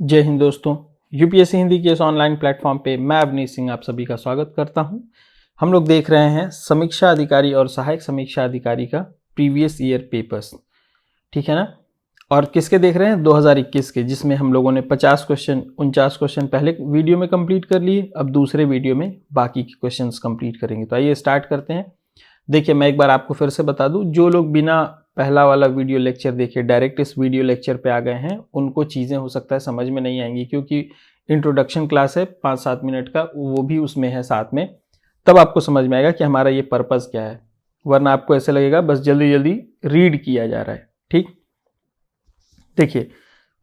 जय हिंद दोस्तों, यूपीएससी हिंदी के इस ऑनलाइन प्लेटफॉर्म पे मैं अवनीश सिंह आप सभी का स्वागत करता हूं। हम लोग देख रहे हैं समीक्षा अधिकारी और सहायक समीक्षा अधिकारी का प्रीवियस ईयर पेपर्स, ठीक है ना। और किसके देख रहे हैं? 2021 के, जिसमें हम लोगों ने 49 क्वेश्चन पहले वीडियो में कंप्लीट कर लिए। अब दूसरे वीडियो में बाकी के क्वेश्चंस कंप्लीट करेंगे। तो आइए स्टार्ट करते हैं। देखिए, मैं एक बार आपको फिर से बता दूं, जो लोग बिना पहला वाला वीडियो लेक्चर देखे डायरेक्ट इस वीडियो लेक्चर पे आ गए हैं, उनको चीज़ें हो सकता है समझ में नहीं आएंगी, क्योंकि इंट्रोडक्शन क्लास है 5-7 मिनट का, वो भी उसमें है साथ में। तब आपको समझ में आएगा कि हमारा ये पर्पज़ क्या है, वरना आपको ऐसे लगेगा बस जल्दी जल्दी रीड किया जा रहा है। ठीक, देखिए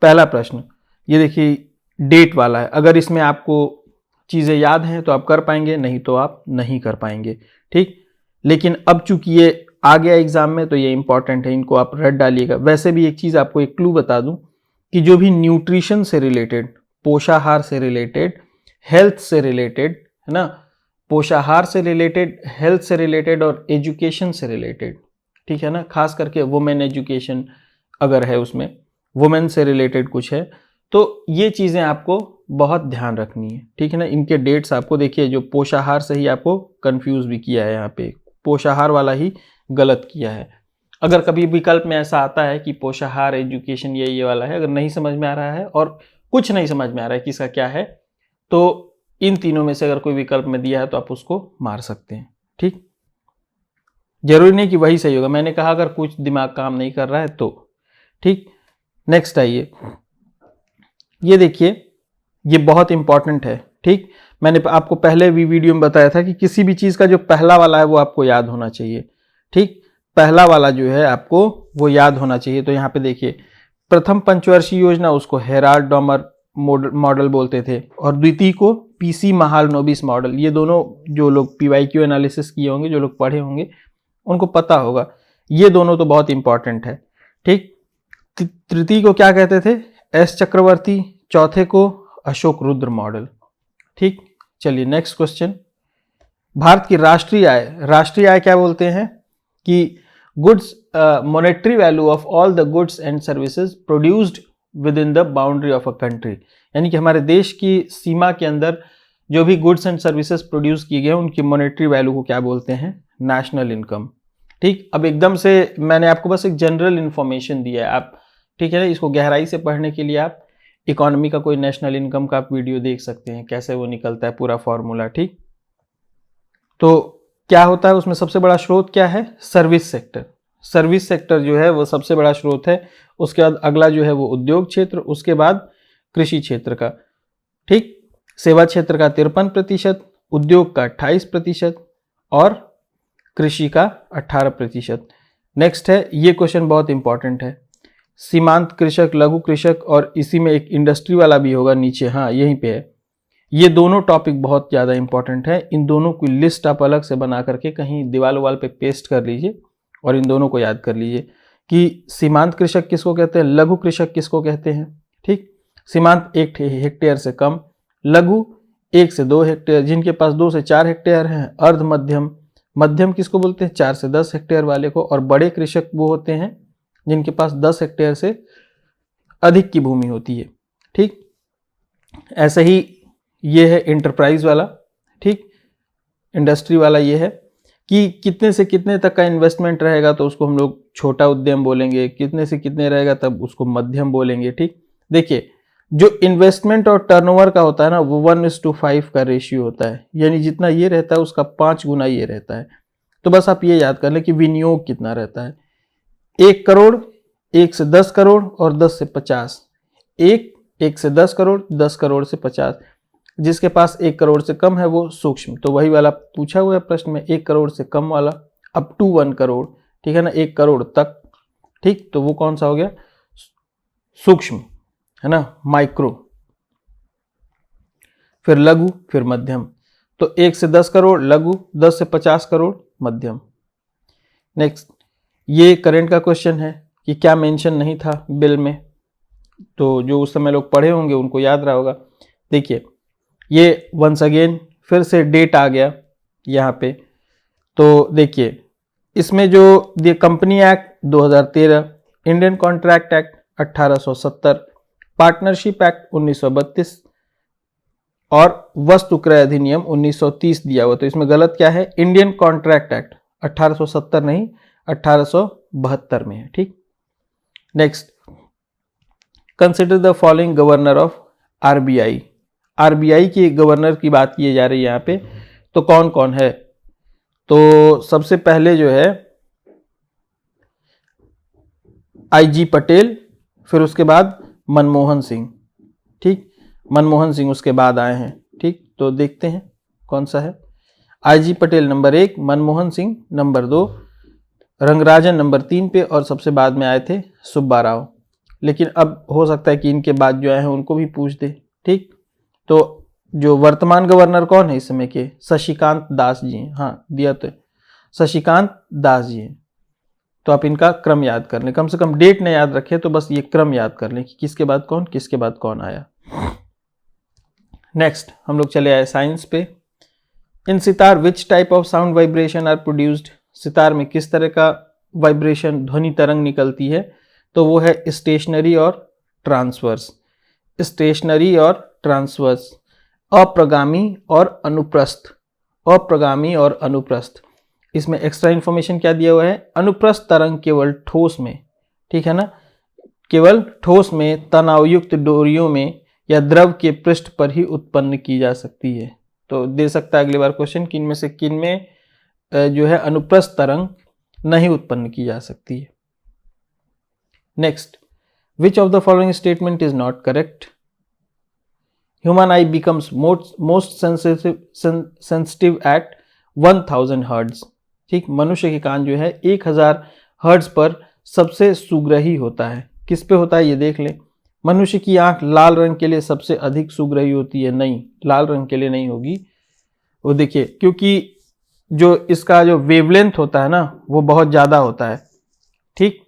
पहला प्रश्न, ये देखिए डेट वाला है। अगर इसमें आपको चीज़ें याद हैं तो आप कर पाएंगे, नहीं तो आप नहीं कर पाएंगे। ठीक, लेकिन अब चूंकि ये आ गया एग्जाम में तो ये इंपॉर्टेंट है, इनको आप रट डालिएगा। वैसे भी एक चीज़ आपको एक क्लू बता दूं कि जो भी न्यूट्रिशन से रिलेटेड, पोषाहार से रिलेटेड, हेल्थ से रिलेटेड, है ना, पोषाहार से रिलेटेड, हेल्थ से रिलेटेड और एजुकेशन से रिलेटेड, ठीक है ना, खास करके वुमेन एजुकेशन अगर है, उसमें वुमेन से रिलेटेड कुछ है, तो ये चीज़ें आपको बहुत ध्यान रखनी है। ठीक है ना, इनके डेट्स आपको देखिए, जो पोषाहार से ही आपको कंफ्यूज भी किया है, यहाँ पे पोषाहार वाला ही गलत किया है। अगर कभी विकल्प में ऐसा आता है कि पोषाहार एजुकेशन ये वाला है, अगर नहीं समझ में आ रहा है और कुछ नहीं समझ में आ रहा है कि इसका क्या है, तो इन तीनों में से अगर कोई विकल्प में दिया है तो आप उसको मार सकते हैं। ठीक, जरूरी नहीं कि वही सही होगा, मैंने कहा अगर कुछ दिमाग काम नहीं कर रहा है तो। ठीक, नेक्स्ट आइए, ये देखिए, ये बहुत इंपॉर्टेंट है। ठीक, मैंने आपको पहले भी वीडियो में बताया था कि किसी भी चीज़ का जो पहला वाला है वो आपको याद होना चाहिए। ठीक, पहला वाला जो है आपको वो याद होना चाहिए। तो यहाँ पे देखिए, प्रथम पंचवर्षीय योजना उसको हेराल्ड डॉमर मॉडल बोलते थे, और द्वितीय को पीसी महालनोबिस मॉडल। ये दोनों जो लोग पीवाईक्यू एनालिसिस किए होंगे, जो लोग पढ़े होंगे, उनको पता होगा। ये दोनों तो बहुत इंपॉर्टेंट है। ठीक, तृतीय को क्या कहते थे? एस चक्रवर्ती। चौथे को अशोक रुद्र मॉडल। ठीक, चलिए नेक्स्ट क्वेश्चन। भारत की राष्ट्रीय आय क्या बोलते हैं? कि goods, monetary value of all the goods and services produced with in the boundary of a country. यानी कि हमारे देश की सीमा के अंदर जो भी गुड्स एंड सर्विसेज प्रोड्यूस किए गए, उनकी मॉनेटरी वैल्यू को क्या बोलते हैं? National income. ठीक, अब एकदम से मैंने आपको बस एक जनरल इंफॉर्मेशन दिया है, आप ठीक है ना, इसको गहराई से पढ़ने के लिए आप इकोनॉमी का कोई नेशनल इनकम का आप वीडियो देख सकते हैं, कैसे वो निकलता है पूरा फॉर्मूला। ठीक, तो क्या होता है उसमें? सबसे बड़ा स्रोत क्या है? Service sector. सर्विस सेक्टर जो है वो सबसे बड़ा स्रोत है। उसके बाद अगला जो है वो उद्योग क्षेत्र, उसके बाद कृषि क्षेत्र का। ठीक, सेवा क्षेत्र का 53%, उद्योग का 28% और कृषि का 18%। नेक्स्ट है, ये क्वेश्चन बहुत इंपॉर्टेंट है, सीमांत कृषक, लघु कृषक, और इसी में एक इंडस्ट्री वाला भी होगा नीचे, हाँ यहीं पे है। ये दोनों टॉपिक बहुत ज़्यादा इंपॉर्टेंट है। इन दोनों की लिस्ट आप अलग से बना करके कहीं दीवार पे पेस्ट कर लीजिए और इन दोनों को याद कर लीजिए कि सीमांत कृषक किसको कहते हैं, लघु कृषक किसको कहते हैं। ठीक, सीमांत 1 हेक्टेयर से कम, लघु 1 से 2 हेक्टेयर, जिनके पास 2 से 4 हेक्टेयर हैं। अर्ध मध्यम, मध्यम किसको बोलते हैं? 4 से 10 हेक्टेयर वाले को। और बड़े कृषक वो होते हैं जिनके पास 10 हेक्टेयर से अधिक की भूमि होती है। ठीक, ऐसे ही ये है इंटरप्राइज वाला। ठीक, इंडस्ट्री वाला ये है कि कितने से कितने तक का इन्वेस्टमेंट रहेगा तो उसको हम लोग छोटा उद्यम बोलेंगे, कितने से कितने रहेगा तब उसको मध्यम बोलेंगे। ठीक, देखिए जो इन्वेस्टमेंट और टर्नओवर का होता है ना, वो 1:5 का रेशियो होता है, यानी जितना ये रहता है उसका 5 गुना ये रहता है। तो बस आप ये याद कर लें कि विनियोग कितना रहता है। 1 करोड़, 1 से 10 करोड़ और 10 से 50। 1 से 10 करोड़, 10 करोड़ से 50। जिसके पास 1 करोड़ से कम है वो सूक्ष्म। तो वही वाला पूछा हुआ है प्रश्न में, 1 करोड़ से कम वाला, अप टू 1 करोड़, ठीक है ना, 1 करोड़ तक। ठीक, तो वो कौन सा हो गया? सूक्ष्म, है ना, माइक्रो। फिर लघु, फिर मध्यम। तो 1 से 10 करोड़ लघु, 10 से 50 करोड़ मध्यम। नेक्स्ट, ये करंट का क्वेश्चन है कि क्या मेंशन नहीं था बिल में, तो जो उस समय लोग पढ़े होंगे उनको याद रहा होगा। देखिए, ये वंस अगेन फिर से डेट आ गया यहाँ पे। तो देखिए, इसमें जो ये company act 2013, Indian contract act 1870, partnership act 1932 और वस्तु क्रय अधिनियम 1930 दिया हुआ। तो इसमें गलत क्या है, इंडियन कॉन्ट्रैक्ट एक्ट 1870 नहीं 1872 में है। ठीक, next, consider the following governor of RBI. RBI के गवर्नर की बात की जा रही है यहाँ पे, तो कौन कौन है? तो सबसे पहले जो है आईजी पटेल, फिर उसके बाद मनमोहन सिंह। ठीक, मनमोहन सिंह उसके बाद आए हैं। ठीक, तो देखते हैं कौन सा है। IG Patel number 1, Manmohan Singh number 2, Rangarajan number 3 पे, और सबसे बाद में आए थे सुब्बा राव। लेकिन अब हो सकता है कि इनके बाद जो आए हैं उनको भी पूछ दे। ठीक, तो जो वर्तमान गवर्नर कौन है इस समय के? शशिकांत दास जी हैं। हाँ, दिया तो शशिकांत दास जी हैं। तो आप इनका क्रम याद कर लें, कम से कम डेट न याद रखें तो बस ये क्रम याद कर लें कि किसके बाद कौन, किसके बाद कौन आया। नेक्स्ट हम लोग चले आए साइंस पे। In sitar which type of sound vibration are produced. Sitar में किस तरह का वाइब्रेशन, ध्वनि तरंग निकलती है? तो वो है स्टेशनरी और ट्रांसवर्स। स्टेशनरी और ट्रांसवर्स, अप्रगामी और अनुप्रस्थ। अप्रगामी और अनुप्रस्थ। इसमें एक्स्ट्रा इंफॉर्मेशन क्या दिया हुआ है? अनुप्रस्थ तरंग केवल ठोस में, ठीक है ना, केवल ठोस में तनावयुक्त डोरियों में या द्रव के पृष्ठ पर ही उत्पन्न की जा सकती है। तो दे सकता है अगली बार क्वेश्चन कि इनमें से किन में जो है अनुप्रस्थ तरंग नहीं उत्पन्न की जा सकती है। Next, which of the following statement is not correct? Human eye becomes most sensitive at 1000 hertz. ठीक, मनुष्य के कान जो है 1000 हर्ट्ज पर सबसे सुग्राही होता है। किस पे होता है ये देख लें। मनुष्य की आंख लाल रंग के लिए सबसे अधिक सुग्राही होती है? नहीं, लाल रंग के लिए नहीं होगी। वो देखिए, क्योंकि जो इसका जो वेवलेंथ होता है ना वो बहुत ज्यादा होता है। ठीक,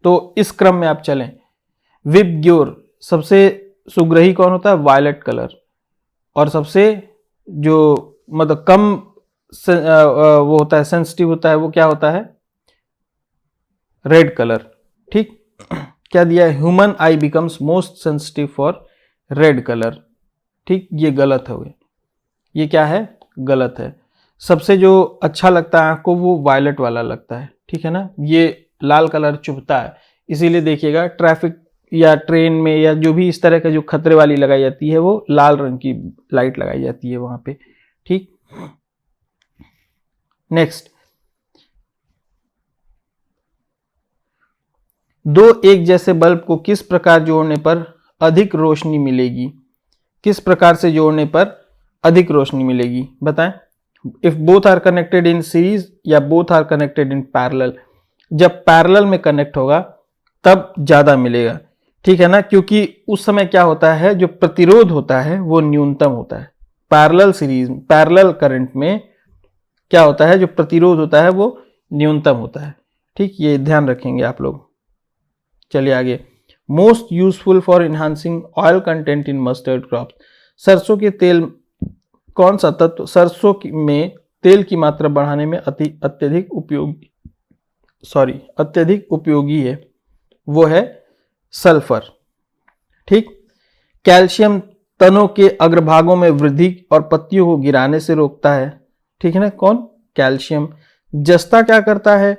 तो इस क्रम में आप चलें। विबग्योर सबसे सुग्राही कौन होता है? Violet colour. और सबसे जो मतलब कम वो होता है, सेंसिटिव होता है, वो क्या होता है? Red colour. ठीक, क्या दिया है? Human eye becomes most sensitive for red colour. ठीक, ये गलत है। ये क्या है? गलत है। सबसे जो अच्छा लगता है आपको वो वायलेट वाला लगता है। ठीक है ना, ये लाल कलर चुभता है। इसीलिए देखिएगा ट्रैफिक या ट्रेन में या जो भी इस तरह का जो खतरे वाली लगाई जाती है वो लाल रंग की लाइट लगाई जाती है वहां पे। ठीक, नेक्स्ट, दो एक जैसे बल्ब को किस प्रकार जोड़ने पर अधिक रोशनी मिलेगी? किस प्रकार से जोड़ने पर अधिक रोशनी मिलेगी बताएं। If both are connected in series या both are connected in parallel. जब पैरेलल में कनेक्ट होगा तब ज्यादा मिलेगा। ठीक है ना, क्योंकि उस समय क्या होता है, जो प्रतिरोध होता है वो न्यूनतम होता है। पैरेलल सीरीज, पैरेलल करंट में क्या होता है, जो प्रतिरोध होता है वो न्यूनतम होता है। ठीक, ये ध्यान रखेंगे आप लोग। चलिए आगे। Most useful for enhancing oil content in mustard crops. सरसों के तेल, कौन सा तत्व सरसों में तेल की मात्रा बढ़ाने में अत्यधिक उपयोगी है? वो है सल्फर। ठीक, कैल्शियम तनों के अग्रभागों में वृद्धि और पत्तियों को गिराने से रोकता है। ठीक है ना, कौन? कैल्शियम। जस्ता क्या करता है?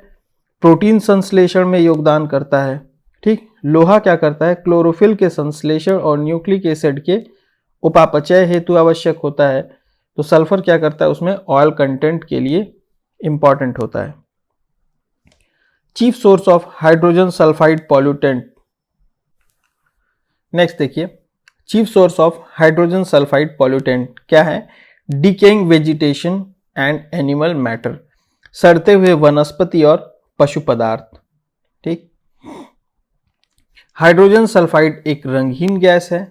प्रोटीन संश्लेषण में योगदान करता है। ठीक, लोहा क्या करता है? क्लोरोफिल के संश्लेषण और न्यूक्लिक एसिड के उपापचय हेतु आवश्यक होता है। तो सल्फर क्या करता है? उसमें ऑयल कंटेंट के लिए इंपॉर्टेंट होता है। Chief source of hydrogen sulphide pollutant. Next देखिए, chief source of hydrogen sulphide pollutant क्या है? Decaying vegetation and animal matter. सड़ते हुए वनस्पति और पशु पदार्थ। ठीक, हाइड्रोजन सल्फाइड एक रंगहीन गैस है।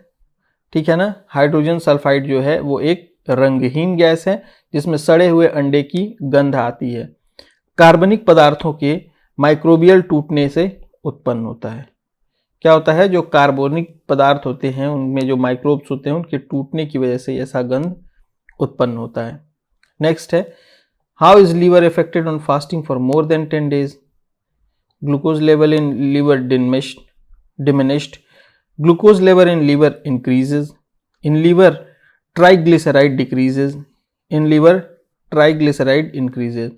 ठीक है ना, हाइड्रोजन सल्फाइड जो है वो एक रंगहीन गैस है जिसमें सड़े हुए अंडे की गंध आती है। कार्बनिक पदार्थों के माइक्रोबियल टूटने से उत्पन्न होता है। क्या होता है? जो कार्बनिक पदार्थ होते हैं उनमें जो माइक्रोब्स होते हैं उनके टूटने की वजह से ऐसा गंध उत्पन्न होता है। नेक्स्ट है, how is liver affected on fasting for more than 10 days? Glucose level in liver diminished, glucose level in liver increases, in liver triglyceride decreases, in liver triglyceride increases.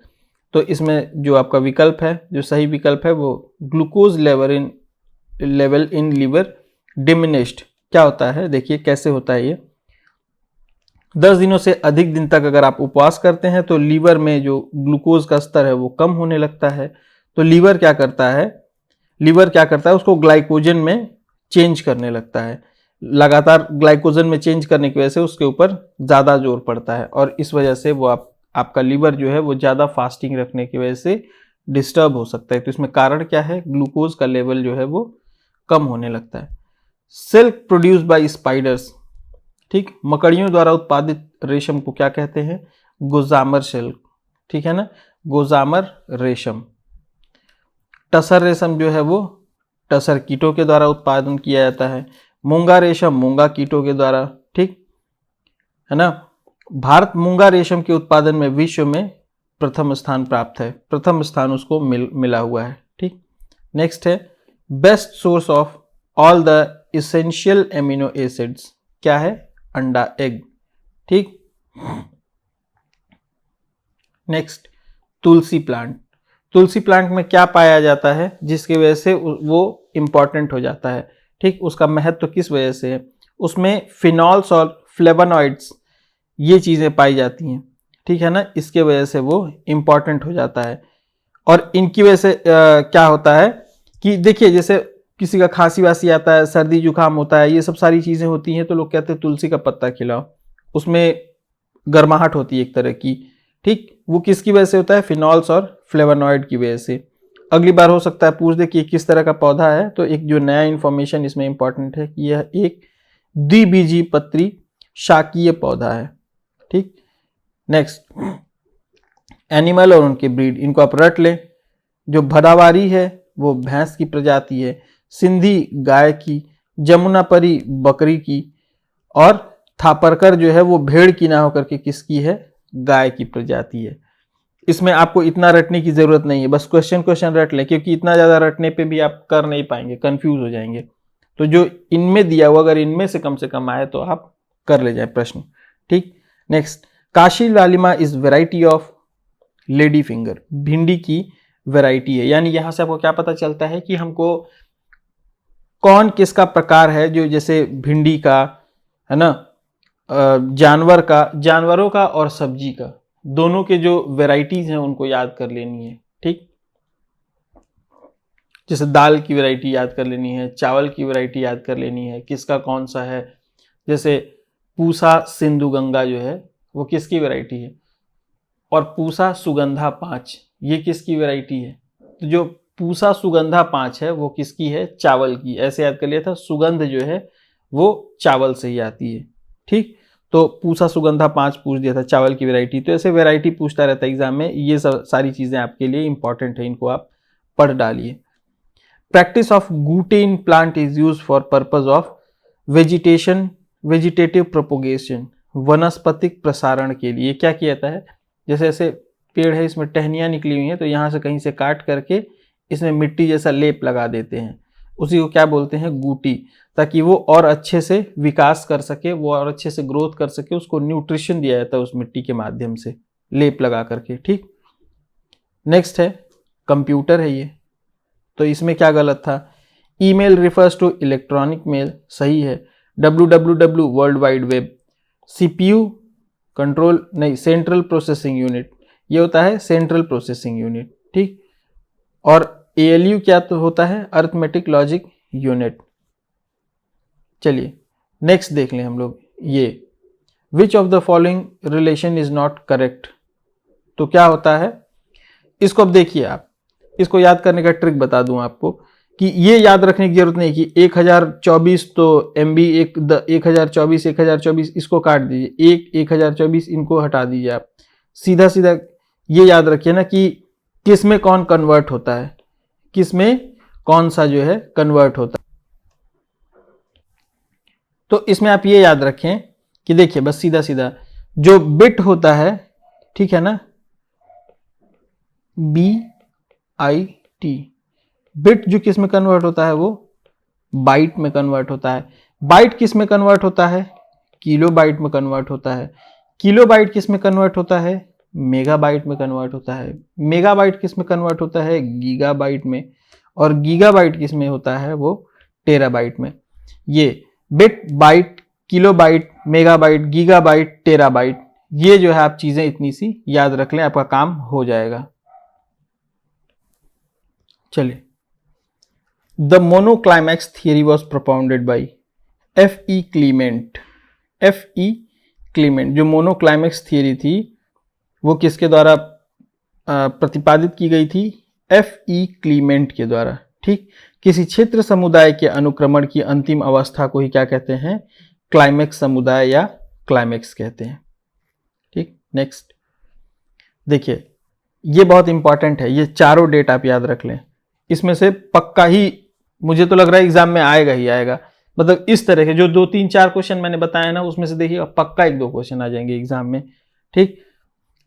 तो इसमें जो आपका विकल्प है, जो सही विकल्प है वो glucose level in liver diminished. क्या होता है देखिए कैसे होता है ये। 10 दिनों से अधिक दिन तक अगर आप उपवास करते हैं तो लीवर में जो ग्लूकोज का स्तर है वो कम होने लगता है। तो लीवर क्या करता है उसको ग्लाइकोजन में चेंज करने लगता है। लगातार ग्लाइकोजन में चेंज करने की वजह से उसके ऊपर ज़्यादा जोर पड़ता है और इस वजह से वो आपका लीवर जो है वो ज़्यादा फास्टिंग रखने की वजह से डिस्टर्ब हो सकता है। तो इसमें कारण क्या है, ग्लूकोज का लेवल जो है वो कम होने लगता है। सिल्क प्रोड्यूस बाय स्पाइडर्स, ठीक, मकड़ियों द्वारा उत्पादित रेशम को क्या कहते हैं, गोजामर सिल्क, ठीक है ना, गोजामर रेशम। टसर रेशम जो है वो टसर कीटों के द्वारा उत्पादन किया जाता है। मूंगा रेशम मूंगा कीटों के द्वारा, ठीक है ना। भारत मूंगा रेशम के उत्पादन में विश्व में प्रथम स्थान प्राप्त है, प्रथम स्थान उसको मिला हुआ है, ठीक। नेक्स्ट है best source of all the essential amino acids, क्या है, अंडा, एग, ठीक। नेक्स्ट तुलसी प्लांट, तुलसी प्लांट में क्या पाया जाता है जिसकी वजह से वो इंपॉर्टेंट हो जाता है, ठीक, उसका महत्व किस वजह से है, उसमें फिनॉल्स और फ्लेवोनॉइड्स ये चीज़ें पाई जाती हैं, ठीक है ना, इसके वजह से वो इंपॉर्टेंट हो जाता है। और इनकी वजह से क्या होता है कि देखिए जैसे किसी का खांसी वासी आता है, सर्दी जुकाम होता है, ये सब सारी चीज़ें होती हैं तो लोग कहते हैं तुलसी का पत्ता खिलाओ, उसमें गर्माहट होती है एक तरह की, ठीक, वो किसकी वजह से होता है, फिनॉल्स और फ्लेवोनॉइड की वजह से। अगली बार हो सकता है पूछ दे कि किस तरह का पौधा है, तो एक जो नया इंफॉर्मेशन इसमें इंपॉर्टेंट है कि यह एक द्विबीजी पत्री शाकीय पौधा है, ठीक। नेक्स्ट एनिमल और उनके ब्रीड, इनको आप रट लें। जो भदावारी है वो भैंस की प्रजाति है, सिंधी गाय की, जमुनापरी बकरी की, और थापरकर जो है वो भेड़ की ना होकर के किसकी है, गाय की प्रजाति है। इसमें आपको इतना रटने की जरूरत नहीं है, बस क्वेश्चन रट लें, क्योंकि इतना ज्यादा रटने पे भी आप कर नहीं पाएंगे, कंफ्यूज हो जाएंगे। तो जो इनमें दिया हुआ अगर इनमें से कम आए तो आप कर ले जाए प्रश्न, ठीक। नेक्स्ट काशी लालिमा is variety of lady finger, भिंडी की वैरायटी है। यानी यहां से आपको क्या पता चलता है कि हमको कौन किसका प्रकार है, जो जैसे भिंडी का है ना, जानवरों का और सब्जी का, दोनों के जो वैरायटीज हैं उनको याद कर लेनी है, ठीक। जैसे दाल की वैरायटी याद कर लेनी है, चावल की वैरायटी याद कर लेनी है, किसका कौन सा है। जैसे पूसा सिंधु गंगा जो है वो किसकी वैरायटी है, और पूसा सुगंधा 5 ये किसकी वैरायटी है। तो जो पूसा सुगंधा 5 है वो किसकी है, चावल की। ऐसे याद कर लिया था, सुगंध जो है वो चावल से ही आती है, ठीक। तो पूसा सुगंधा 5 पूछ दिया था, चावल की वैरायटी। तो ऐसे वैरायटी पूछता रहता है एग्जाम में, ये सब सारी चीजें आपके लिए इंपॉर्टेंट है, इनको आप पढ़ डालिए। Practice of gootee in plant is use for purpose of vegetative propagation, वनस्पतिक प्रसारण के लिए क्या किया जाता है। जैसे ऐसे पेड़ है, इसमें टहनियाँ निकली हुई हैं, तो यहाँ से कहीं से काट करके इसमें मिट्टी जैसा लेप लगा देते हैं, उसी को क्या बोलते हैं, गूटी, ताकि वो और अच्छे से विकास कर सके, वो और अच्छे से ग्रोथ कर सके, उसको न्यूट्रिशन दिया जाता है उस मिट्टी के माध्यम से लेप लगा करके, ठीक। नेक्स्ट है कंप्यूटर है ये, तो इसमें क्या गलत था, email refers to electronic mail, सही है। www world wide web, CPU control नहीं, सेंट्रल प्रोसेसिंग यूनिट, ये होता है सेंट्रल प्रोसेसिंग यूनिट, ठीक। और एएलयू क्या तो होता है, अरिथमेटिक लॉजिक यूनिट। चलिए नेक्स्ट देख लें हम लोग, ये विच of the following relation is not correct, तो क्या होता है इसको। अब देखिए आप इसको याद करने का ट्रिक बता दूं आपको, कि ये याद रखने की जरूरत नहीं कि 1024 तो MB 1024 इसको काट दीजिए, 1024 इनको हटा दीजिए, आप सीधा सीधा ये याद रखिए ना कि किस में कौन कन्वर्ट होता है, किस में कौन सा जो है कन्वर्ट होता है। तो इसमें आप ये याद रखें कि देखिए बस सीधा सीधा जो बिट होता है, ठीक है ना, BIT, बिट जो किस में कन्वर्ट होता है, वो बाइट में कन्वर्ट होता है। बाइट किस में कन्वर्ट होता है? किलो बाइट में कन्वर्ट होता है। किलो बाइट किस में कन्वर्ट होता है? मेगाबाइट में कन्वर्ट होता है। मेगाबाइट किस में कन्वर्ट होता है? गीगाबाइट में। और गीगाबाइट किस में होता है? वो टेराबाइट में। ये bit, byte, kilobyte, megabyte, gigabyte, terabyte, ये जो है आप चीजें इतनी सी याद रख लें, आपका काम हो जाएगा। चलिए, the monoclimax theory was propounded by F.E. Clement. F.E. Clement, जो मोनोक्लाइमैक्स थियरी थी वो किसके द्वारा प्रतिपादित की गई थी? F.E. क्लीमेंट के द्वारा। ठीक, किसी क्षेत्र समुदाय के अनुक्रमण की अंतिम अवस्था को ही क्या कहते हैं? क्लाइमैक्स समुदाय या क्लाइमैक्स कहते हैं। ठीक, नेक्स्ट देखिए, ये बहुत इंपॉर्टेंट है, ये चारों डेट आप याद रख लें। इसमें से पक्का ही मुझे तो लग रहा है एग्जाम में आएगा ही आएगा। मतलब इस तरह के जो 2-3-4 क्वेश्चन मैंने बताया ना, उसमें से देखिए पक्का 1-2 क्वेश्चन आ जाएंगे एग्जाम में। ठीक,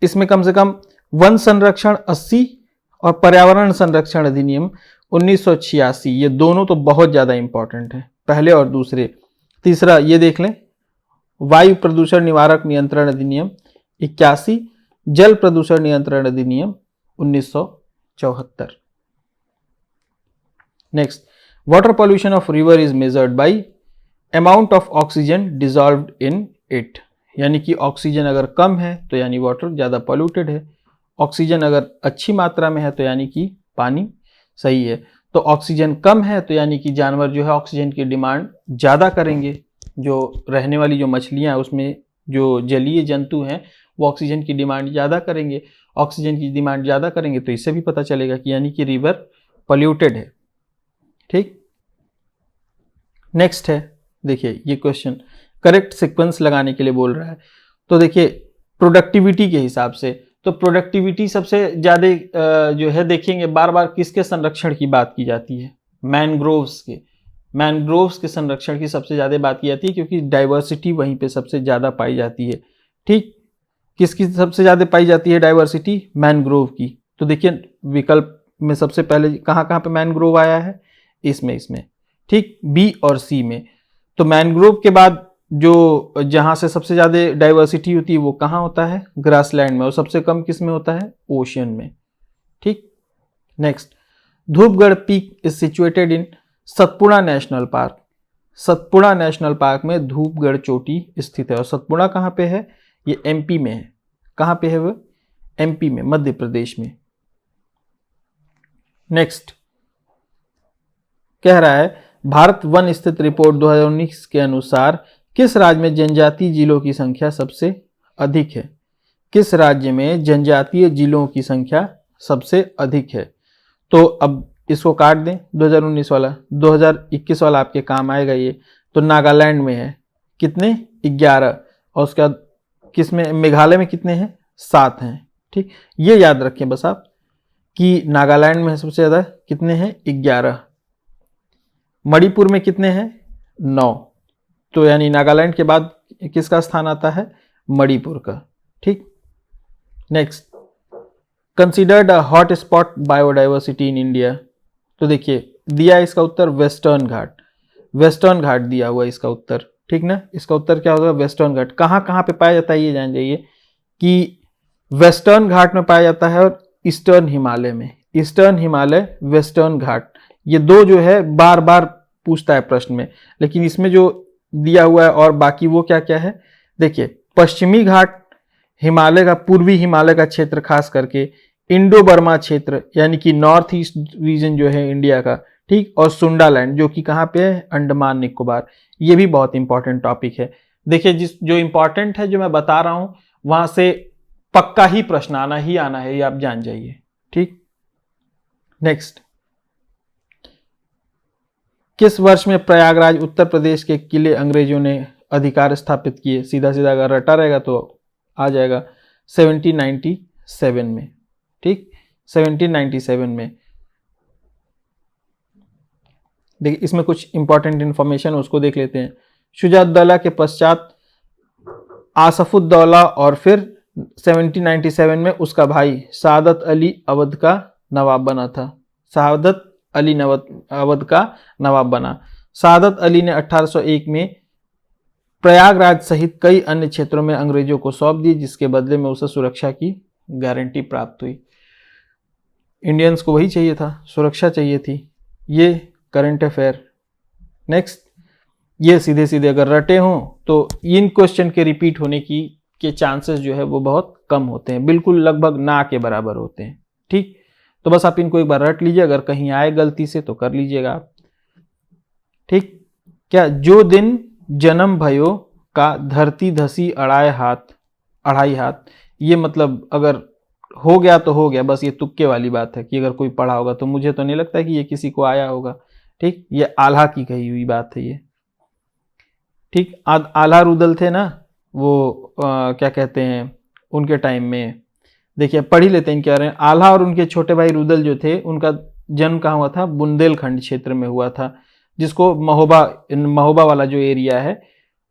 इसमें कम से कम वन संरक्षण 80 और पर्यावरण संरक्षण अधिनियम 1986, ये दोनों तो बहुत ज्यादा इंपॉर्टेंट है, पहले और दूसरे। तीसरा ये देख लें, वायु प्रदूषण निवारक नियंत्रण अधिनियम 81, जल प्रदूषण नियंत्रण अधिनियम 1974। Next, water pollution of river is measured by amount of oxygen dissolved in it. यानी कि ऑक्सीजन अगर कम है तो यानी वाटर ज़्यादा पॉल्यूटेड है, ऑक्सीजन अगर अच्छी मात्रा में है तो यानी कि पानी सही है। तो ऑक्सीजन कम है तो यानी कि जानवर जो है ऑक्सीजन की डिमांड ज़्यादा करेंगे, जो रहने वाली जो मछलियाँ हैं उसमें जो जलीय जंतु हैं वो ऑक्सीजन की डिमांड ज़्यादा करेंगे। ऑक्सीजन की डिमांड ज़्यादा करेंगे तो इससे भी पता चलेगा कि यानी कि रिवर पॉल्यूटेड है। ठीक, नेक्स्ट है, देखिए ये क्वेश्चन करेक्ट सीक्वेंस लगाने के लिए बोल रहा है। तो देखिए प्रोडक्टिविटी के हिसाब से, तो प्रोडक्टिविटी सबसे ज़्यादा जो है देखेंगे बार बार किसके संरक्षण की बात की जाती है? मैनग्रोव्स के। मैनग्रोव्स के संरक्षण की सबसे ज़्यादा बात की जाती है क्योंकि डाइवर्सिटी वहीं पे सबसे ज़्यादा पाई जाती है। ठीक, किसकी सबसे ज़्यादा पाई जाती है डाइवर्सिटी? मैनग्रोव की। तो देखिए विकल्प में सबसे पहले कहाँ कहाँ पे मैनग्रोव आया है? इसमें। ठीक, बी और सी में। तो मैनग्रोव के बाद जो जहां से सबसे ज्यादा डाइवर्सिटी होती है वो कहाँ होता है? ग्रासलैंड में। और सबसे कम किस में होता है? ओशियन में। ठीक, next, Dhupgarh peak is situated in Satpura national park. Satpura national park में धूपगढ़ चोटी स्थित है। और सतपुड़ा कहाँ पे है? ये एमपी में है। कहाँ पे है वो? एमपी में, मध्य प्रदेश में। नेक्स्ट कह रहा है, भारत वन स्थित रिपोर्ट 2019 के अनुसार किस राज्य में जनजातीय जिलों की संख्या सबसे अधिक है? किस राज्य में जनजातीय जिलों की संख्या सबसे अधिक है? तो अब इसको काट दें, 2019 वाला, 2021 वाला आपके काम आएगा ये। तो नागालैंड में है कितने? 11। और उसके बाद किस में? मेघालय में कितने हैं? 7 हैं। ठीक, ये याद रखें बस आप कि नागालैंड में सबसे ज़्यादा कितने हैं? 11। मणिपुर में कितने हैं? 9। तो यानी नागालैंड के बाद किसका स्थान आता है? मणिपुर का। ठीक, next, considered a hot spot biodiversity in India. तो देखिए दिया इसका उत्तर वेस्टर्न घाट। वेस्टर्न घाट दिया हुआ इसका उत्तर। ठीक ना, इसका उत्तर क्या होगा? वेस्टर्न घाट। कहाँ कहाँ पे पाया जाता है ये जान जाइए कि वेस्टर्न घाट में पाया जाता है और ईस्टर्न हिमालय में। ईस्टर्न हिमालय, वेस्टर्न घाट, ये दो जो है बार बार पूछता है प्रश्न में। लेकिन इसमें जो दिया हुआ है और बाकी वो क्या क्या है? देखिए पश्चिमी घाट हिमालय का, पूर्वी हिमालय का क्षेत्र खास करके, इंडो बर्मा क्षेत्र यानी कि नॉर्थ ईस्ट रीजन जो है इंडिया का। ठीक, और सुंडालैंड जो कि कहाँ पे है? अंडमान निकोबार। ये भी बहुत इंपॉर्टेंट टॉपिक है। देखिए जो इंपॉर्टेंट है जो मैं बता रहा हूं वहां से पक्का ही प्रश्न आना ही आना है, ये आप जान जाइए। ठीक, नेक्स्ट, किस वर्ष में प्रयागराज उत्तर प्रदेश के किले अंग्रेजों ने अधिकार स्थापित किए? सीधा सीधा अगर रटा रहेगा तो आ जाएगा 1797 में। ठीक, 1797 में। देखिए इसमें कुछ इंपॉर्टेंट इंफॉर्मेशन उसको देख लेते हैं। शुजाउद्दौला के पश्चात आसफुद्दौला और फिर 1797 में उसका भाई सादत अली अवध का नवाब बना था। सादत अली अवध का नवाब बना। सादत अली ने 1801 में प्रयागराज सहित कई अन्य क्षेत्रों में अंग्रेजों को सौंप दी, जिसके बदले में उसे सुरक्षा की गारंटी प्राप्त हुई। इंडियंस को वही चाहिए था, सुरक्षा चाहिए थी। ये करंट अफेयर। नेक्स्ट, ये सीधे सीधे अगर रटे हों तो इन क्वेश्चन के रिपीट होने के चांसेस जो है वो बहुत कम होते हैं, बिल्कुल लगभग ना के बराबर होते हैं। ठीक, तो बस आप इनको एक बार रट लीजिए, अगर कहीं आए गलती से तो कर लीजिएगा आप। ठीक, क्या जो दिन जन्म भयो का धरती धसी अढ़ाई हाथ, ये मतलब अगर हो गया तो हो गया, बस ये तुक्के वाली बात है कि अगर कोई पढ़ा होगा तो मुझे तो नहीं लगता कि ये किसी को आया होगा। ठीक, ये आल्हा की कही हुई बात है ये। ठीक, आल्हा रुदल थे ना, वो क्या कहते हैं उनके टाइम में, देखिए पढ़ ही लेते हैं क्या रहे हैं। आल्हा और उनके छोटे भाई रुदल जो थे, उनका जन्म कहाँ हुआ था? बुंदेलखंड क्षेत्र में हुआ था, जिसको महोबा वाला जो एरिया है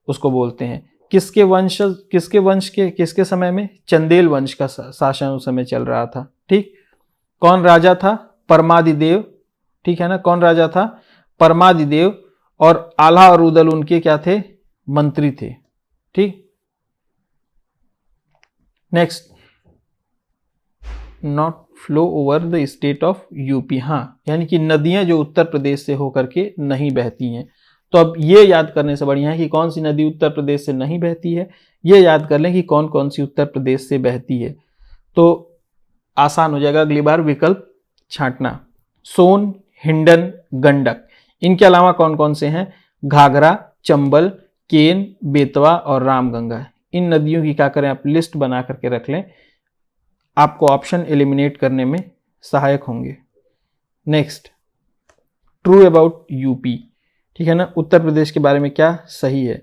उसको बोलते हैं। किसके समय में? चंदेल वंश का शासन उस समय चल रहा था। ठीक, कौन राजा था? परमादिदेव। ठीक है ना, कौन राजा था? परमादिदेव। और आल्हा और रुदल उनके क्या थे? मंत्री थे। ठीक, next, not flow over the state of UP. हाँ, यानी कि नदियां जो उत्तर प्रदेश से होकर के नहीं बहती हैं। तो अब ये याद करने से बढ़िया है कि कौन सी नदी उत्तर प्रदेश से नहीं बहती है, ये याद कर लें कि कौन कौन सी उत्तर प्रदेश से बहती है, तो आसान हो जाएगा अगली बार विकल्प छांटना। सोन, हिंडन, गंडक, इनके अलावा कौन कौन से हैं? घाघरा, चंबल, केन, बेतवा और रामगंगा। इन नदियों की क्या करें, आप लिस्ट बना करके रख लें, आपको ऑप्शन एलिमिनेट करने में सहायक होंगे। Next, true about UP. ठीक है ना, उत्तर प्रदेश के बारे में क्या सही है?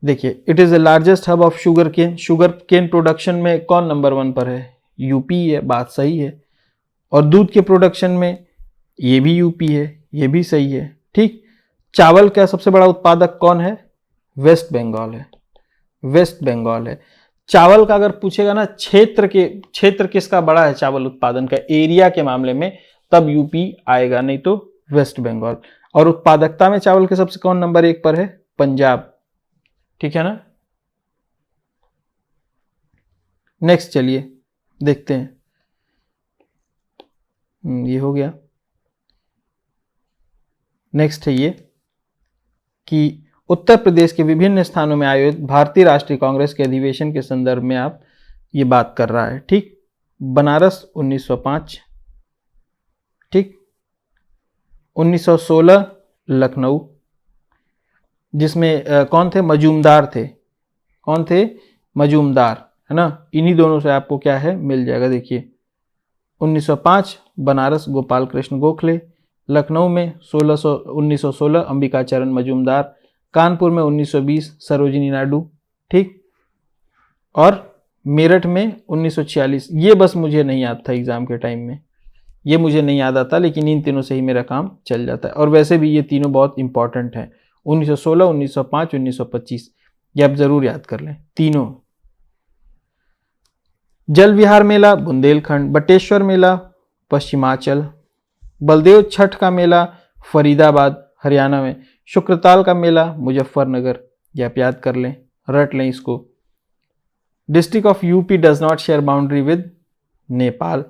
देखिए, it is the largest hub of sugarcane production में कौन नंबर 1 पर है? यूपी है, बात सही है। और दूध के प्रोडक्शन में ये भी यूपी है, ये भी सही है। ठीक, चावल का सबसे बड़ा उत्पादक कौन है? वेस्ट बंगाल है, वेस्ट बंगाल है। चावल का अगर पूछेगा ना क्षेत्र किसका बड़ा है चावल उत्पादन का, एरिया के मामले में, तब यूपी आएगा, नहीं तो वेस्ट बंगाल। और उत्पादकता में चावल के सबसे कौन नंबर 1 पर है? पंजाब। ठीक है ना। नेक्स्ट चलिए देखते हैं, ये हो गया। नेक्स्ट है ये कि उत्तर प्रदेश के विभिन्न स्थानों में आयोजित भारतीय राष्ट्रीय कांग्रेस के अधिवेशन के संदर्भ में आप ये बात कर रहा है। ठीक, बनारस 1905। ठीक, 1916 लखनऊ, जिसमें कौन थे? मजूमदार थे। कौन थे? मजूमदार, है ना। इन्हीं दोनों से आपको क्या है मिल जाएगा। देखिए, 1905 बनारस गोपाल कृष्ण गोखले, लखनऊ में 1916 अंबिका चरण मजूमदार, कानपुर में 1920 सरोजिनी नायडू। ठीक, और मेरठ में 1946। ये बस मुझे नहीं याद था एग्जाम के टाइम में, ये मुझे नहीं याद आता, लेकिन इन तीनों से ही मेरा काम चल जाता है। और वैसे भी ये तीनों बहुत इंपॉर्टेंट हैं, 1916, 1905, 1925, ये आप जरूर याद कर लें तीनों। जल विहार मेला बुंदेलखंड, बटेश्वर मेला पश्चिमांचल, बलदेव छठ का मेला फरीदाबाद हरियाणा में, शुक्रताल का मेला मुजफ्फरनगर। ये आप याद कर लें, रट लें इसको। District of UP does not share boundary with Nepal.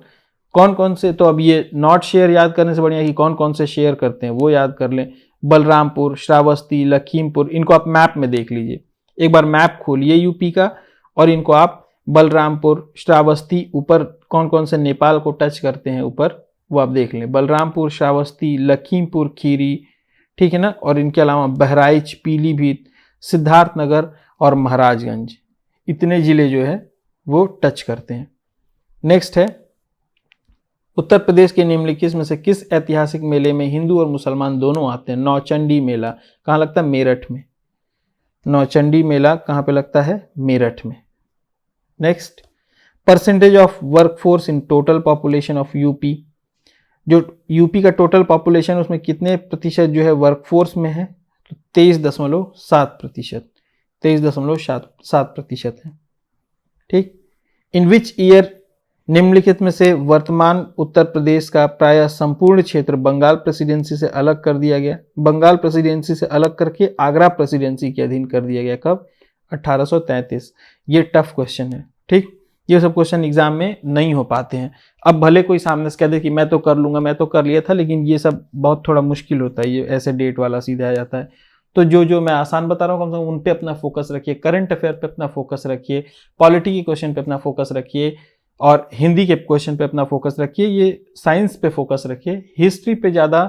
कौन कौन से, तो अब ये नॉट शेयर याद करने से बढ़िया कि कौन कौन से शेयर करते हैं वो याद कर लें। बलरामपुर, श्रावस्ती, लखीमपुर, इनको आप मैप में देख लीजिए, एक बार मैप खोलिए यूपी का, और इनको आप बलरामपुर, श्रावस्ती, ऊपर कौन कौन से नेपाल को टच करते हैं ऊपर, वो आप देख लें। बलरामपुर, श्रावस्ती, लखीमपुर खीरी, ठीक है ना। और इनके अलावा बहराइच, पीलीभीत, सिद्धार्थनगर और महाराजगंज, इतने जिले जो है वो टच करते हैं। नेक्स्ट है, उत्तर प्रदेश के निम्नलिखित में से किस ऐतिहासिक मेले में हिंदू और मुसलमान दोनों आते हैं? नौचंडी मेला कहाँ लगता है? मेरठ में। नौचंडी मेला कहाँ पे लगता है? मेरठ में। Next, percentage of workforce in total population of UP. जो यूपी का टोटल पॉपुलेशन उसमें कितने प्रतिशत जो है वर्कफोर्स में है? तो 23.7%, 23.7% है। ठीक, इन विच ईयर निम्नलिखित में से वर्तमान उत्तर प्रदेश का प्रायः संपूर्ण क्षेत्र बंगाल प्रेसिडेंसी से अलग कर दिया गया। बंगाल प्रेसिडेंसी से अलग करके आगरा प्रेसिडेंसी के अधीन कर दिया गया। कब? 1833। ये टफ क्वेश्चन है, ठीक। ये सब क्वेश्चन एग्जाम में नहीं हो पाते हैं। अब भले कोई सामने से कह दे कि मैं तो कर लूंगा, मैं तो कर लिया था, लेकिन ये सब बहुत थोड़ा मुश्किल होता है, ये ऐसे डेट वाला सीधा आ जाता है। तो जो मैं आसान बता रहा हूँ, कम से कम उन पे अपना फोकस रखिए, करंट अफेयर पे अपना फोकस रखिए, पॉलिटी के क्वेश्चन पे अपना फोकस रखिए, और हिंदी के क्वेश्चन पे अपना फोकस रखिए। ये साइंस पे फोकस रखिए, हिस्ट्री पे ज्यादा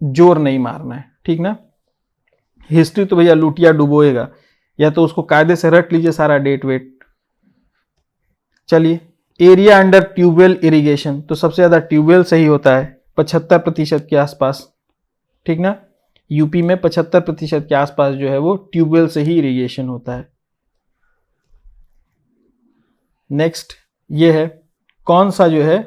जोर नहीं मारना है, ठीक ना। हिस्ट्री तो भैया लुटिया डुबोएगा, या तो उसको कायदे से रट लीजिए सारा डेट वेट। चलिए, एरिया अंडर ट्यूबवेल इरिगेशन, तो सबसे ज्यादा ट्यूबवेल से ही होता है, 75% के आसपास, ठीक ना। यूपी में 75% के आसपास जो है वो ट्यूबवेल से ही इरिगेशन होता है। नेक्स्ट ये है, कौन सा जो है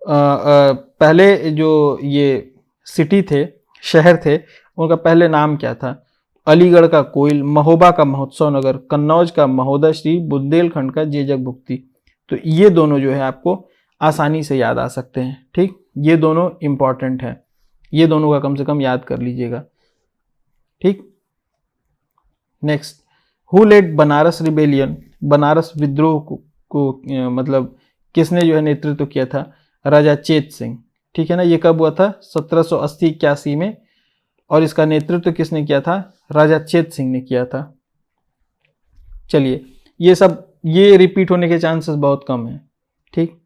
पहले जो ये सिटी थे, शहर थे, उनका पहले नाम क्या था? अलीगढ़ का कोइल, महोबा का महोत्सव नगर, कन्नौज का महोदय श्री, बुंदेलखंड का जेजक भुक्ति। तो ये दोनों जो है आपको आसानी से याद आ सकते हैं, ठीक। ये दोनों इंपॉर्टेंट हैं, ये दोनों का कम से कम याद कर लीजिएगा, ठीक। Next, who led Banaras rebellion, Banaras विद्रोह को मतलब किसने जो है नेतृत्व किया था? राजा चेत सिंह, ठीक है ना। ये कब हुआ था? 1780-81 में, और इसका नेतृत्व किसने किया था? राजा चेत सिंह ने किया था। चलिए, ये रिपीट होने के चांसेस बहुत कम है, ठीक।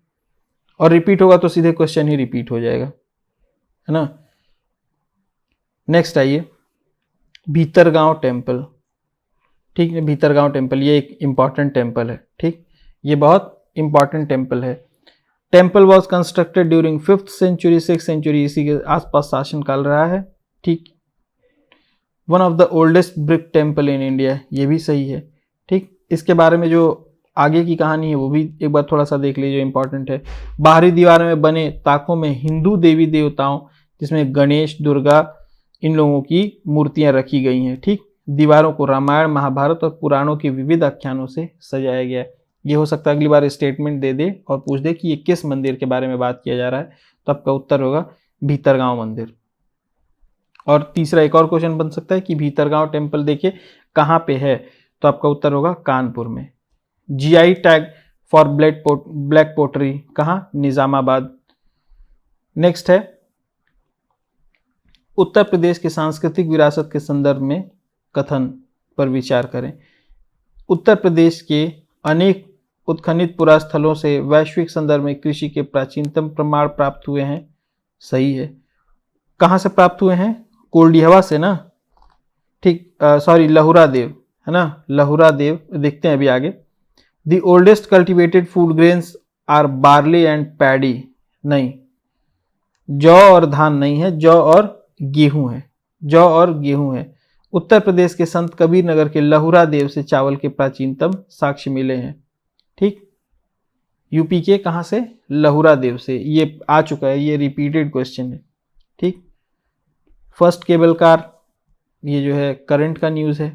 और रिपीट होगा तो सीधे क्वेश्चन ही रिपीट हो जाएगा, है ना। नेक्स्ट आइए, भीतरगांव टेम्पल, ठीक है। भीतरगांव टेम्पल ये एक इंपॉर्टेंट टेम्पल है, ठीक। ये बहुत इंपॉर्टेंट टेम्पल है। Temple was constructed during 5th century, 6th century, इसी के आसपास शासन काल रहा है, ठीक। One of the oldest brick temple in India, ये भी सही है, ठीक। इसके बारे में जो आगे की कहानी है वो भी एक बार थोड़ा सा देख लीजिए, इंपॉर्टेंट है। बाहरी दीवार में बने ताकों में हिंदू देवी देवताओं, जिसमें गणेश, दुर्गा, इन लोगों की मूर्तियां रखी गई हैं, ठीक। दीवारों को रामायण, महाभारत और पुराणों के विविध आख्यानों से सजाया गया है। ये हो सकता है अगली बार स्टेटमेंट दे दे और पूछ दे कि ये किस मंदिर के बारे में बात किया जा रहा है, तो आपका उत्तर होगा भीतरगांव मंदिर। और तीसरा एक और क्वेश्चन बन सकता है कि भीतरगांव टेम्पल देखिए कहाँ पे है, तो आपका उत्तर होगा कानपुर में। जीआई टैग फॉर ब्लैक पोटरी कहाँ? निजामाबाद। नेक्स्ट है, उत्तर प्रदेश के सांस्कृतिक विरासत के संदर्भ में कथन पर विचार करें। उत्तर प्रदेश के अनेक उत्खनित पुरास्थलों से वैश्विक संदर्भ में कृषि के प्राचीनतम प्रमाण प्राप्त हुए हैं। सही है। कहाँ से प्राप्त हुए हैं? कोल्डिहवा से ना, ठीक। सॉरी, लहुरा देव, है ना, लहुरा देव। देखते हैं अभी आगे। The oldest cultivated food grains are barley and paddy, नहीं, जौ और धान नहीं है, जौ और गेहूं है, जौ और गेहूं है। उत्तर प्रदेश के संत कबीर नगर के लहुरा देव से चावल के प्राचीनतम साक्ष्य मिले हैं, ठीक। यूपी के कहां से? लहुरा देव से। ये आ चुका है, ये रिपीटेड क्वेश्चन है, ठीक। फर्स्ट केबल कार, ये जो है करंट का न्यूज है।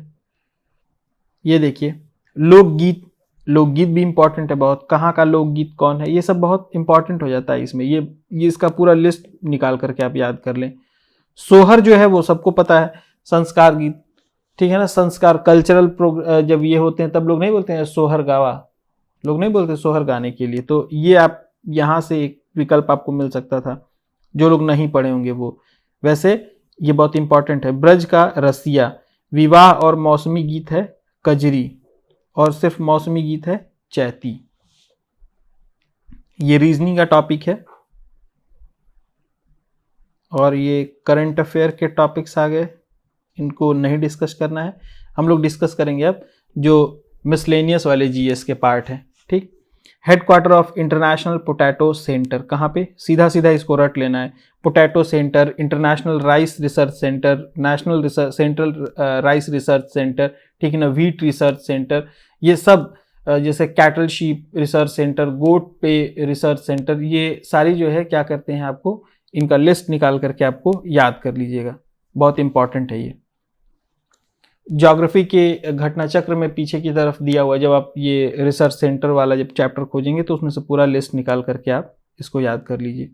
ये देखिए, लोकगीत, लोकगीत भी इंपॉर्टेंट है बहुत। कहाँ का लोकगीत कौन है, ये सब बहुत इंपॉर्टेंट हो जाता है इसमें। ये इसका पूरा लिस्ट निकाल करके आप याद कर लें। सोहर जो है वो सबको पता है, संस्कार गीत, ठीक है ना। संस्कार कल्चरल जब ये होते हैं तब लोग नहीं बोलते हैं सोहर गावा, लोग नहीं बोलते सोहर गाने के लिए। तो ये आप यहाँ से एक विकल्प आपको मिल सकता था, जो लोग नहीं पढ़े होंगे वो। वैसे ये बहुत इंपॉर्टेंट है। ब्रज का रसिया, विवाह और मौसमी गीत है कजरी, और सिर्फ मौसमी गीत है चैती। ये रीजनिंग का टॉपिक है, और ये करंट अफेयर के टॉपिक्स आ गए, इनको नहीं डिस्कस करना है। हम लोग डिस्कस करेंगे अब जो मिसलेनियस वाले जीएस के पार्ट हैं, ठीक। Headquarter of international potato centre कहाँ पे? सीधा सीधा इसको रट लेना है। Potato centre, international rice research centre, national central rice research centre, ठीक है ना, व्हीट रिसर्च सेंटर, ये सब जैसे कैटल शीप रिसर्च सेंटर, गोट पे रिसर्च सेंटर, ये सारी जो है क्या करते हैं, आपको इनका लिस्ट निकाल करके आपको याद कर लीजिएगा, बहुत इंपॉर्टेंट है ये। ज्योग्राफी के घटना चक्र में पीछे की तरफ दिया हुआ है। जब आप ये रिसर्च सेंटर वाला जब चैप्टर खोजेंगे तो उसमें से पूरा लिस्ट निकाल करके आप इसको याद कर लीजिए,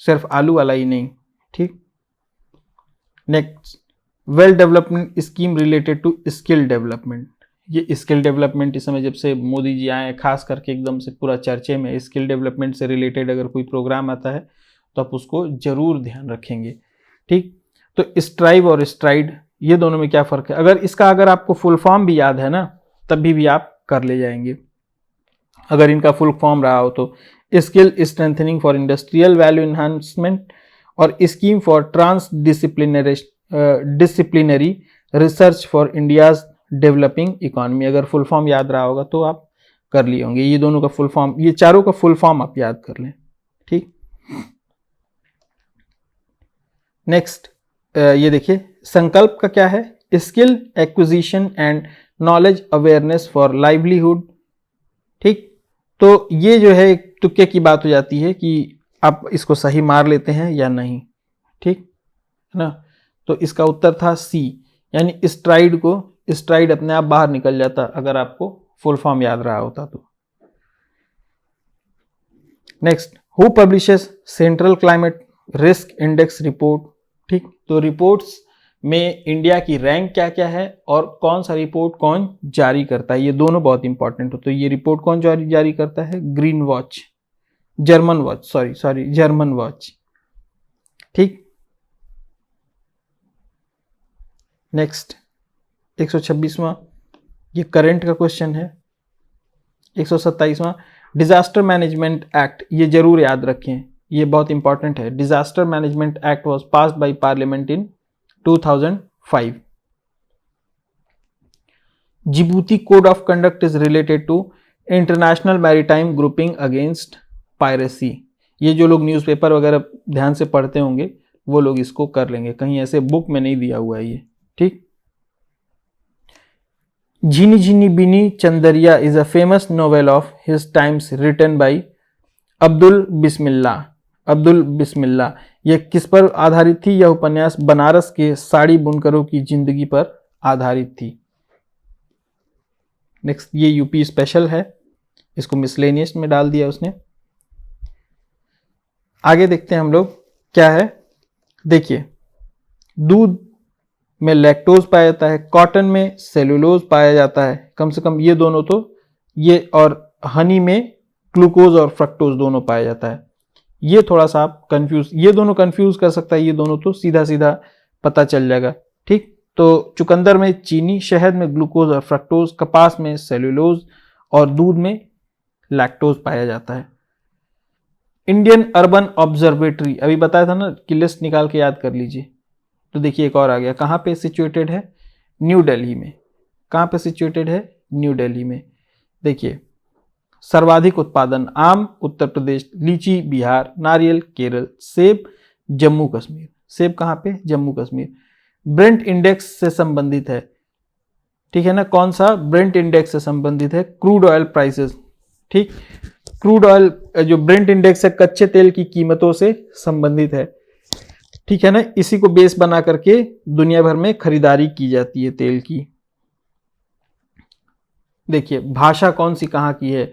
सिर्फ आलू वाला ही नहीं। ठीक, next, well development scheme related to skill development. ये स्किल डेवलपमेंट इस समय जब से मोदी जी आए खास करके एकदम से पूरा चर्चे में, स्किल डेवलपमेंट से रिलेटेड अगर कोई प्रोग्राम आता है तो आप उसको जरूर ध्यान रखेंगे। ठीक, तो स्ट्राइव और स्ट्राइड ये दोनों में क्या फर्क है, अगर आपको फुल फॉर्म भी याद है ना तभी भी आप कर ले जाएंगे अगर इनका फुल फॉर्म रहा हो तो। Skill strengthening for industrial value enhancement और scheme for trans disciplinary research for India's developing economy, अगर फुल फॉर्म याद रहा होगा तो आप कर लिए होंगे। ये दोनों का फुल फॉर्म, ये चारों का फुल फॉर्म आप याद कर लें। ठीक, नेक्स्ट ये देखिए संकल्प का क्या है, skill acquisition and knowledge awareness for livelihood. ठीक, तो ये जो है एक तुक्के की बात हो जाती है कि आप इसको सही मार लेते हैं या नहीं। ठीक है ना, तो इसका उत्तर था सी, यानी स्ट्राइड अपने आप बाहर निकल जाता अगर आपको फुल फॉर्म याद रहा होता तो। Next, who publishes central climate risk index report. ठीक, तो रिपोर्ट्स में इंडिया की रैंक क्या क्या है और कौन सा रिपोर्ट कौन जारी करता है, ये दोनों बहुत इंपॉर्टेंट हो। तो ये रिपोर्ट कौन जारी करता है, ग्रीन वॉच, जर्मन वॉच। ठीक, नेक्स्ट 126वां, ये करंट का क्वेश्चन है। 127वां, डिजास्टर मैनेजमेंट एक्ट, ये जरूर याद रखें, ये बहुत इंपॉर्टेंट है। Disaster management act was passed by parliament in 2005। Djibouti code of conduct is related to international maritime grouping against piracy. ये जो लोग न्यूज़पेपर वगैरह ध्यान से पढ़ते होंगे वो लोग इसको कर लेंगे, कहीं ऐसे बुक में नहीं दिया हुआ है ये। ठीक, Jhini Jhini Bini Chadariya is a famous novel of his times written by Abdul Bismillah. यह किस पर आधारित थी, यह उपन्यास बनारस के साड़ी बुनकरों की जिंदगी पर आधारित थी। नेक्स्ट, ये यूपी स्पेशल है, इसको मिसलेनियस में डाल दिया उसने। आगे देखते हैं हम लोग क्या है। देखिए, दूध में लैक्टोज पाया जाता है, कॉटन में सेलुलोज पाया जाता है, कम से कम ये दोनों तो, ये और हनी में ग्लूकोज और फ्रक्टोज दोनों पाया जाता है। ये थोड़ा सा आप कंफ्यूज, ये दोनों कंफ्यूज कर सकता है, ये दोनों तो सीधा सीधा पता चल जाएगा। ठीक, तो चुकंदर में चीनी, शहद में ग्लूकोज और फ्रक्टोज, कपास में सेलुलोज और दूध में लैक्टोज पाया जाता है। इंडियन अर्बन ऑब्जर्वेटरी, अभी बताया था ना कि लिस्ट निकाल के याद कर लीजिए। तो देखिए एक और आ गया, कहाँ पे सिचुएटेड है, न्यू दिल्ली में। कहाँ पे सिचुएटेड है, न्यू दिल्ली में। देखिए, सर्वाधिक उत्पादन आम उत्तर प्रदेश, लीची बिहार, नारियल केरल, सेब जम्मू कश्मीर। सेब कहाँ पे, जम्मू कश्मीर। ब्रेंट इंडेक्स से संबंधित है, ठीक है ना, कौन सा, ब्रेंट इंडेक्स से संबंधित है, क्रूड ऑयल प्राइसेस। ठीक, क्रूड ऑयल जो ब्रेंट इंडेक्स है कच्चे तेल की कीमतों से संबंधित है। ठीक है ना, इसी को बेस बना करके दुनिया भर में खरीदारी की जाती है तेल की। देखिए, भाषा कौन सी कहाँ की है,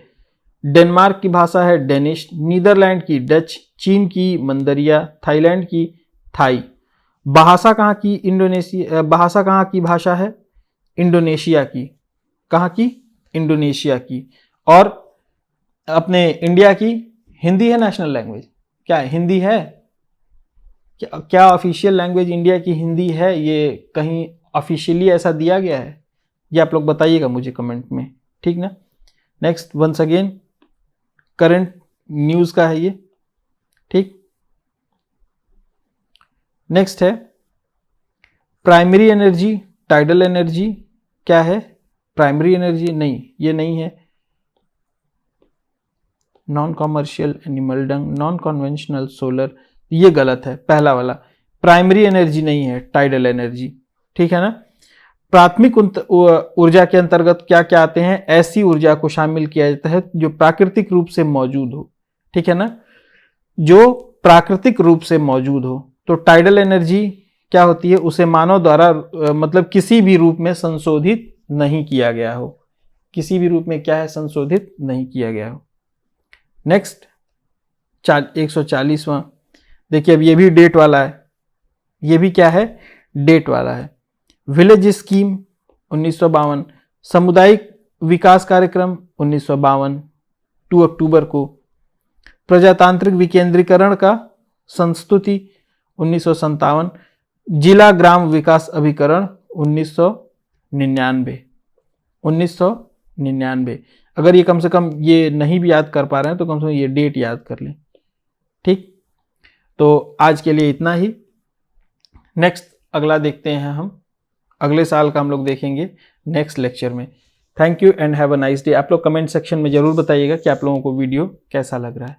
डेनमार्क की भाषा है डेनिश, नीदरलैंड की डच, चीन की मंदरिया, थाईलैंड की थाई। भाषा कहाँ की, इंडोनेशिया। भाषा कहाँ की भाषा है, इंडोनेशिया की। कहाँ की, इंडोनेशिया की। और अपने इंडिया की हिंदी है नेशनल लैंग्वेज, क्या है, हिंदी है क्या ऑफिशियल लैंग्वेज इंडिया की हिंदी है, ये कहीं ऑफिशियली ऐसा दिया गया है, ये आप लोग बताइएगा मुझे कमेंट में। ठीक ना। Next, once again current news का है ये। ठीक, नेक्स्ट है प्राइमरी एनर्जी, टाइडल एनर्जी क्या है, प्राइमरी एनर्जी नहीं, ये नहीं है। नॉन कॉमर्शियल एनिमल डंग, नॉन कन्वेंशनल सोलर, ये गलत है, पहला वाला प्राइमरी एनर्जी नहीं है, टाइडल एनर्जी। ठीक है ना। प्राथमिक ऊर्जा के अंतर्गत क्या क्या आते हैं, ऐसी ऊर्जा को शामिल किया जाता है जो प्राकृतिक रूप से मौजूद हो। ठीक है ना, जो प्राकृतिक रूप से मौजूद हो। तो टाइडल एनर्जी क्या होती है, उसे मानव द्वारा मतलब किसी भी रूप में संशोधित नहीं किया गया हो, किसी भी रूप में क्या है, संशोधित नहीं किया गया हो। नेक्स्ट 140वां, देखिए अब ये भी डेट वाला है, ये भी क्या है, डेट वाला है। विलेज स्कीम 1952, सामुदायिक विकास कार्यक्रम 1952 2 अक्टूबर को, प्रजातांत्रिक विकेंद्रीकरण का संस्तुति 1957, जिला ग्राम विकास अभिकरण 1999। अगर ये कम से कम ये नहीं भी याद कर पा रहे हैं तो कम से कम ये डेट याद कर लें। ठीक, तो आज के लिए इतना ही। नेक्स्ट अगला देखते हैं हम, अगले साल का हम लोग देखेंगे नेक्स्ट लेक्चर में। Thank you and have a nice day. आप लोग कमेंट सेक्शन में जरूर बताइएगा कि आप लोगों को वीडियो कैसा लग रहा है।